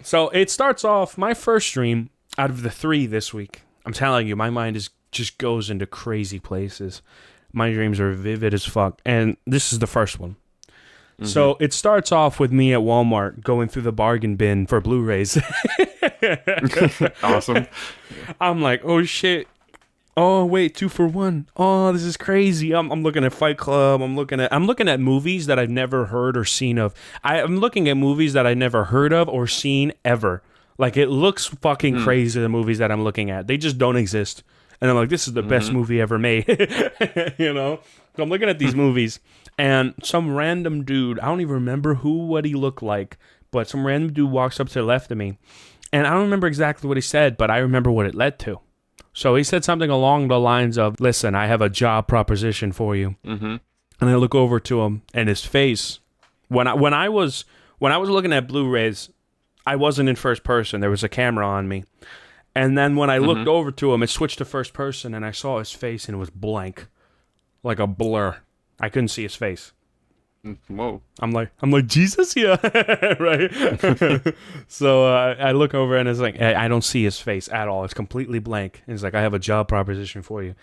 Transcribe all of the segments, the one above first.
So it starts off, my first stream out of the 3 this week. I'm telling you, my mind just goes into crazy places. My dreams are vivid as fuck. And this is the first one. Mm-hmm. So it starts off with me at Walmart going through the bargain bin for Blu-rays. Awesome. I'm like, oh shit. Oh wait, 2 for 1. Oh, this is crazy. I'm looking at Fight Club. I'm looking at movies that I've never heard or seen of. I'm looking at movies that I never heard of or seen ever. Like, it looks fucking crazy, the movies that I'm looking at. They just don't exist. And I'm like, this is the best movie ever made. You know? So I'm looking at these movies, and some random dude, I don't even remember what he looked like, but some random dude walks up to the left of me. And I don't remember exactly what he said, but I remember what it led to. So he said something along the lines of, listen, I have a job proposition for you. Mm-hmm. And I look over to him, and his face, when I was looking at Blu-rays, I wasn't in first person. There was a camera on me. And then when I looked over to him, it switched to first person, and I saw his face, and it was blank, like a blur. I couldn't see his face. Whoa. I'm like, Jesus, yeah, right? So I look over, and it's like, I don't see his face at all. It's completely blank. And he's like, I have a job proposition for you.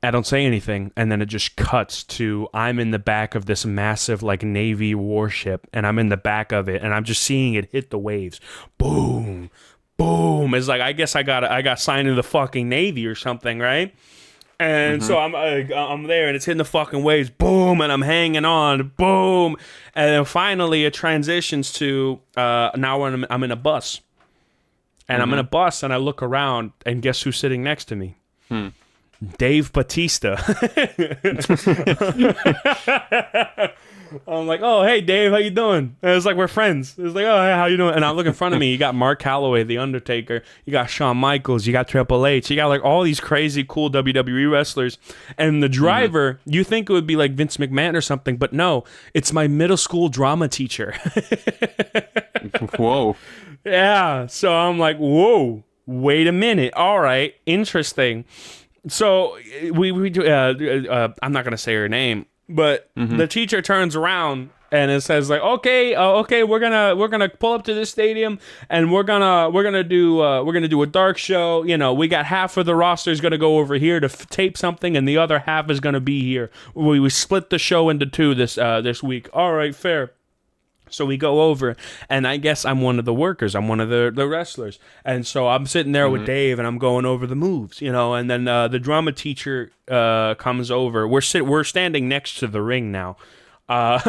I don't say anything, and then it just cuts to, I'm in the back of this massive, like, Navy warship, and I'm in the back of it, and I'm just seeing it hit the waves. Boom, boom. It's like, I guess I got signed into the fucking Navy or something, right? And so I'm there, and it's hitting the fucking waves, boom, and I'm hanging on, boom, and then finally it transitions to now I'm in a bus, and I'm in a bus, and I look around, and guess who's sitting next to me? Dave Bautista. I'm like, oh, hey, Dave, how you doing? And it's like, we're friends. It's like, oh, hey, how you doing? And I look in front of me. You got Mark Calloway, The Undertaker. You got Shawn Michaels. You got Triple H. You got, like, all these crazy, cool WWE wrestlers. And the driver, you think it would be, like, Vince McMahon or something, but no, it's my middle school drama teacher. Whoa. Yeah. So I'm like, whoa, wait a minute. All right. Interesting. So we do, I'm not going to say her name. But the teacher turns around and it says like, okay, we're gonna pull up to this stadium and we're gonna do a dark show. You know, we got half of the roster is gonna go over here to tape something, and the other half is gonna be here. We split the show into 2 this week. All right, fair. So we go over, and I guess I'm one of the workers. I'm one of the wrestlers. And so I'm sitting there with Dave, and I'm going over the moves, you know. And then the drama teacher comes over. We're standing next to the ring now. We're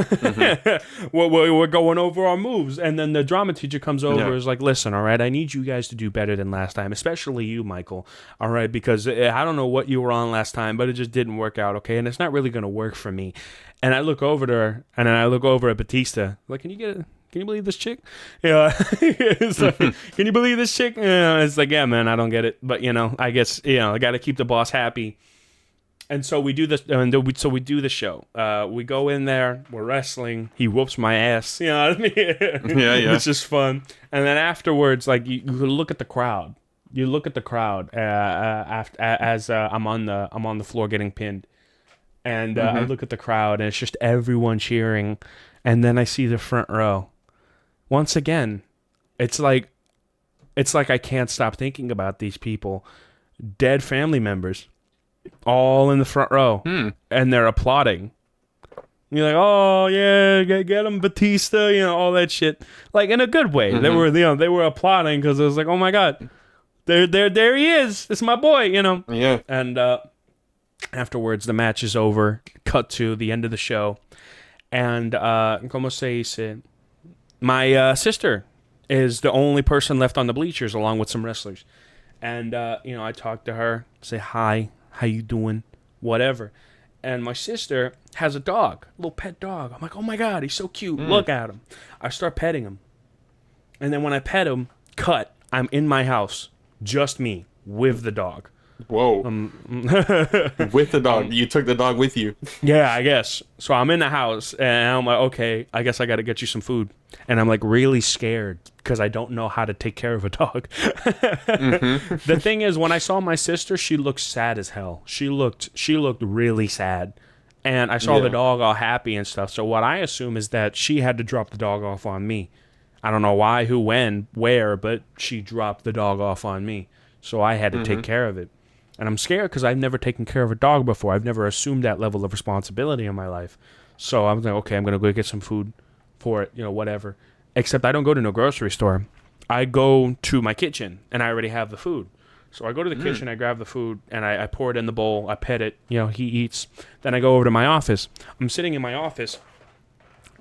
going over our moves. And then the drama teacher comes over and is like, listen, all right, I need you guys to do better than last time, especially you, Michael, all right, because I don't know what you were on last time, but it just didn't work out, okay? And it's not really going to work for me. And I look over to her, and then I look over at Batista. Like, can you believe this chick? Yeah. It's like, can you believe this chick? It's like, yeah, man, I don't get it. But, you know, I guess, you know, I got to keep the boss happy. And so we do this, so we do the show. We go in there, we're wrestling. He whoops my ass. You know what I mean? Yeah. It's just fun. And then afterwards, like, you look at the crowd. You look at the crowd as I'm on the floor getting pinned. And I look at the crowd, and it's just everyone cheering. And then I see the front row. Once again, it's like I can't stop thinking about these people. Dead family members, all in the front row, and they're applauding. You're like, oh yeah, get him, Batista, you know, all that shit. Like, in a good way. They were applauding because it was like, oh my god, there he is. It's my boy, you know. Yeah. And afterwards, the match is over. Cut to the end of the show. And, como se dice, my sister is the only person left on the bleachers along with some wrestlers. And, you know, I talk to her, say hi, how you doing, whatever. And my sister has a dog, a little pet dog. I'm like, oh my god, he's so cute. Look at him. I start petting him. And then when I pet him, I'm in my house, just me, with the dog. Whoa. With the dog. You took the dog with you. Yeah, I guess. So I'm in the house, and I'm like, okay, I guess I got to get you some food. And I'm like really scared because I don't know how to take care of a dog. The thing is, when I saw my sister, she looked sad as hell. She looked really sad. And I saw the dog all happy and stuff. So what I assume is that she had to drop the dog off on me. I don't know why, who, when, where, but she dropped the dog off on me. So I had to take care of it. And I'm scared because I've never taken care of a dog before. I've never assumed that level of responsibility in my life. So I'm like, okay, I'm going to go get some food for it, whatever. Except I don't go to no grocery store. I go to my kitchen, and I already have the food. So I go to the kitchen, I grab the food, and I pour it in the bowl. I pet it. He eats. Then I go over to my office. I'm sitting in my office,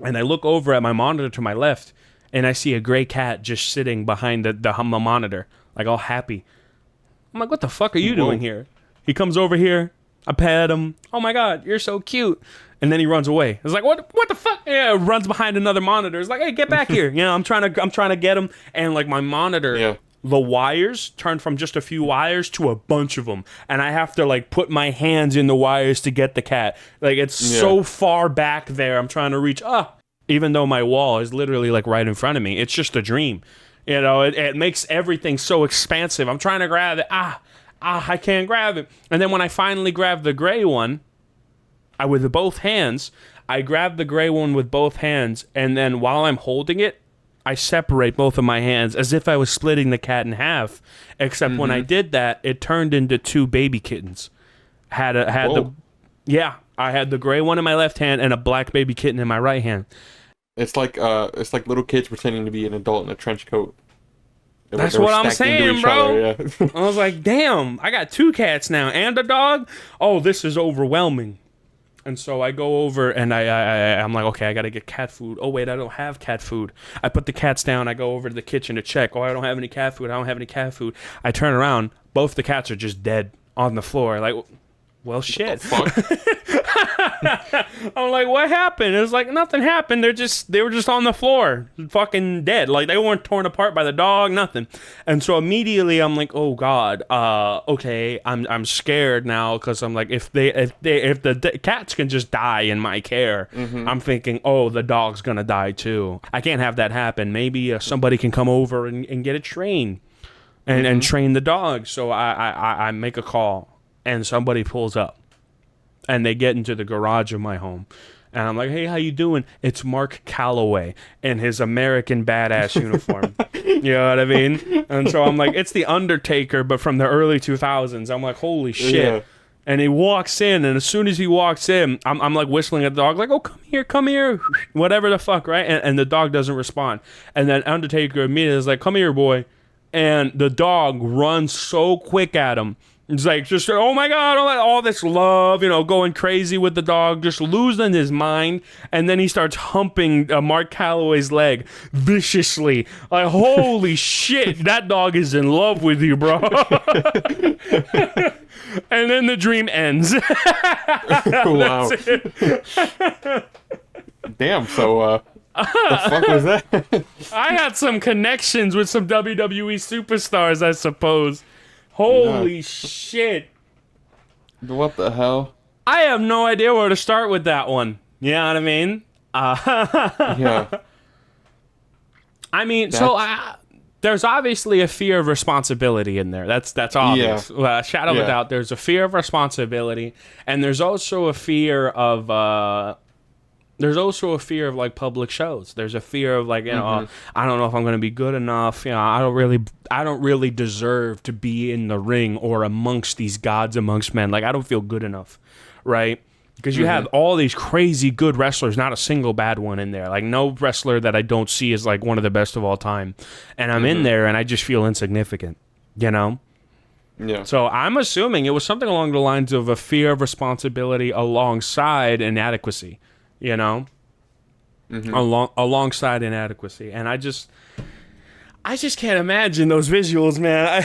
and I look over at my monitor to my left, and I see a gray cat just sitting behind the monitor, like all happy. I'm like, what the fuck are you doing here? He comes over here. I pet him. Oh my God, you're so cute. And then he runs away. It's like, what the fuck? Yeah, runs behind another monitor. It's like, hey, get back here. I'm trying to get him. And like my monitor, the wires turn from just a few wires to a bunch of them. And I have to like put my hands in the wires to get the cat. Like it's so far back there. I'm trying to reach. Even though my wall is literally like right in front of me. It's just a dream. It makes everything so expansive. I'm trying to grab it. I can't grab it. And then when I finally grab the gray one, with both hands, I grab the gray one with both hands, and then while I'm holding it, I separate both of my hands as if I was splitting the cat in half. Except when I did that, it turned into two baby kittens. I had the gray one in my left hand and a black baby kitten in my right hand. It's like little kids pretending to be an adult in a trench coat. That's what I'm saying, bro. I was like, damn, I got two cats now and a dog. Oh, this is overwhelming. And so I go over and I'm like, okay, I got to get cat food. Oh, wait, I don't have cat food. I put the cats down. I go over to the kitchen to check. Oh, I don't have any cat food. I turn around. Both the cats are just dead on the floor. Like, well, shit. What the fuck? I'm like, what happened? It was like, nothing happened. They were just on the floor, fucking dead. Like, they weren't torn apart by the dog, nothing. And so immediately I'm like, oh God, okay, I'm scared now because I'm like, if the cats can just die in my care, I'm thinking, oh, the dog's gonna die too. I can't have that happen. Maybe somebody can come over and get it trained and train the dog. So I make a call. And somebody pulls up, and they get into the garage of my home, and I'm like, "Hey, how you doing?" It's Mark Calloway in his American badass uniform. You know what I mean? And so I'm like, "It's the Undertaker, but from the early 2000s." I'm like, "Holy shit!" Yeah. And he walks in, and as soon as he walks in, I'm like whistling at the dog, like, "Oh, come here," whatever the fuck, right? And the dog doesn't respond, and then Undertaker immediately is like, "Come here, boy," and the dog runs so quick at him. It's like, just, oh my God, all this love, going crazy with the dog, just losing his mind. And then he starts humping Mark Calloway's leg viciously. Like, holy shit, that dog is in love with you, bro. And then the dream ends. Wow. Damn, so, the fuck was that? I had some connections with some WWE superstars, I suppose. Holy shit. What the hell? I have no idea where to start with that one. You know what I mean? Yeah. I mean, there's obviously a fear of responsibility in there. That's obvious. Yeah. Shadow of a doubt, there's a fear of responsibility, and there's also a fear of like public shows. There's a fear of like, I don't know if I'm going to be good enough. I don't really deserve to be in the ring or amongst these gods amongst men. Like, I don't feel good enough, right? Because you have all these crazy good wrestlers, not a single bad one in there. Like, no wrestler that I don't see is like one of the best of all time. And I'm in there and I just feel insignificant, Yeah. So I'm assuming it was something along the lines of a fear of responsibility alongside inadequacy. Alongside inadequacy. And I just can't imagine those visuals, man.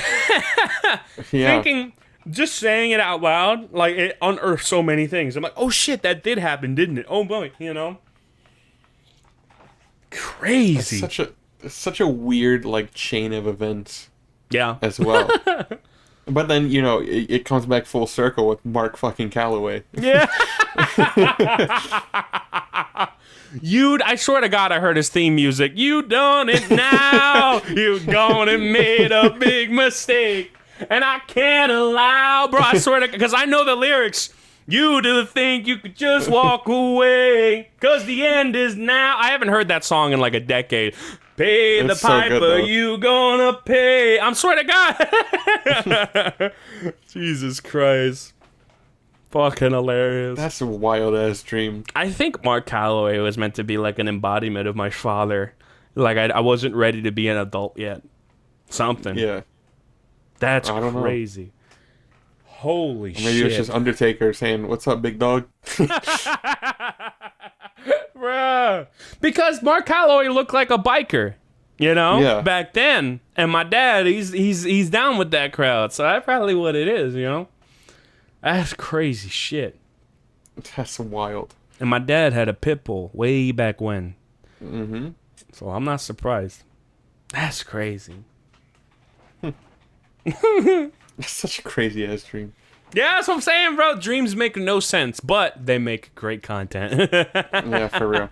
Thinking, just saying it out loud, like, it unearthed so many things. I'm like, oh shit, that did happen, didn't it? Oh boy, Crazy. It's such a weird, like, chain of events. Yeah. As well. But then, it comes back full circle with Mark fucking Calloway. Yeah. I swear to God, I heard his theme music. You done it now. You gone and made a big mistake. And I can't allow, bro. I swear to, because I know the lyrics. You to think you could just walk away, 'cause the end is now. I haven't heard that song in like a decade. Pay the It's so good, piper, though. you gonna pay. I'm swear to God. Jesus Christ. Fucking hilarious. That's a wild ass dream. I think Mark Calloway was meant to be like an embodiment of my father. Like I wasn't ready to be an adult yet. Something. Yeah. That's I don't know. crazy. Holy shit. Maybe it's just Undertaker saying, "What's up, big dog?" Bruh. Because Mark Calloway looked like a biker, you know, Yeah. back then. And my dad, he's down with that crowd. So that's probably what it is, you know. That's crazy shit. That's wild. And my dad had a pit bull way back when. Mm-hmm. So I'm not surprised. That's crazy. That's such a crazy ass dream. Yeah, that's what I'm saying, bro. Dreams make no sense, but they make great content. Yeah, for real.